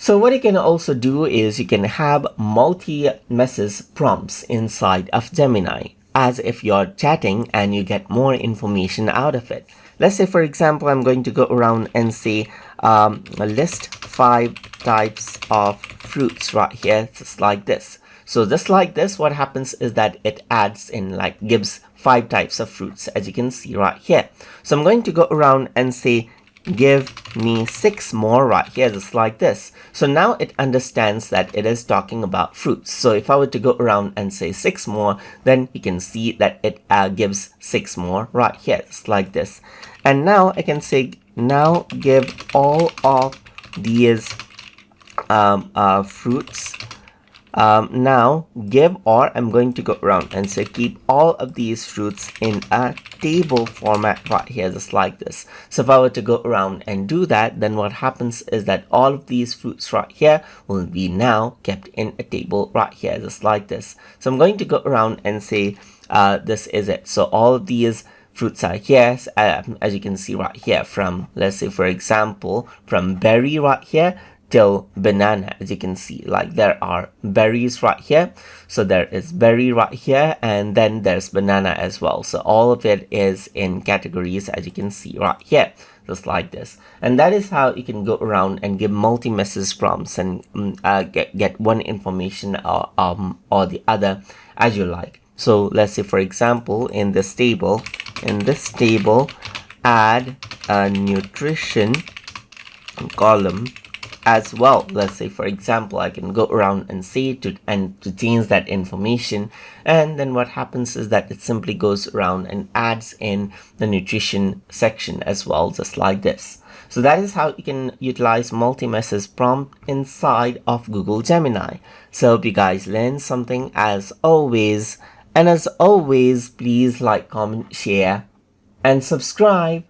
So what you can also do is you can have multi-message prompts inside of Gemini, as if you're chatting and you get more information out of it. Let's say, for example, I'm going to go around and say, list 5 types of fruits right here, just like this. So just like this, what happens is that it adds in, like, gives 5 types of fruits, as you can see right here. So I'm going to go around and say, give me 6 more right here, just like this. So now it understands that it is talking about fruits. So if I were to go around and say 6 more, then you can see that it gives 6 more right here, just like this. And now I can say, now give all of these fruits. Now give, or I'm going to go around and say keep all of these fruits in a table format right here, just like this. So if I were to go around and do that, then what happens is that all of these fruits right here will be now kept in a table right here, just like this. So I'm going to go around and say this is it. So all of these fruits are here, as you can see right here, from, let's say, for example, from berry right here till banana. As you can see, like, there are berries right here, so there is berry right here, and then there's banana as well. So all of it is in categories, as you can see right here, just like this. And that is how you can go around and give multi-message prompts and get one information or the other as you like. So let's say, for example, in this table add a nutrition column as well. Let's say, for example, I can go around and say to change that information, and then what happens is that it simply goes around and adds in the nutrition section as well, just like this. So that is how you can utilize multi-message prompt inside of Google Gemini. So hope you guys learned something as always, and as always, please like, comment, share, and subscribe.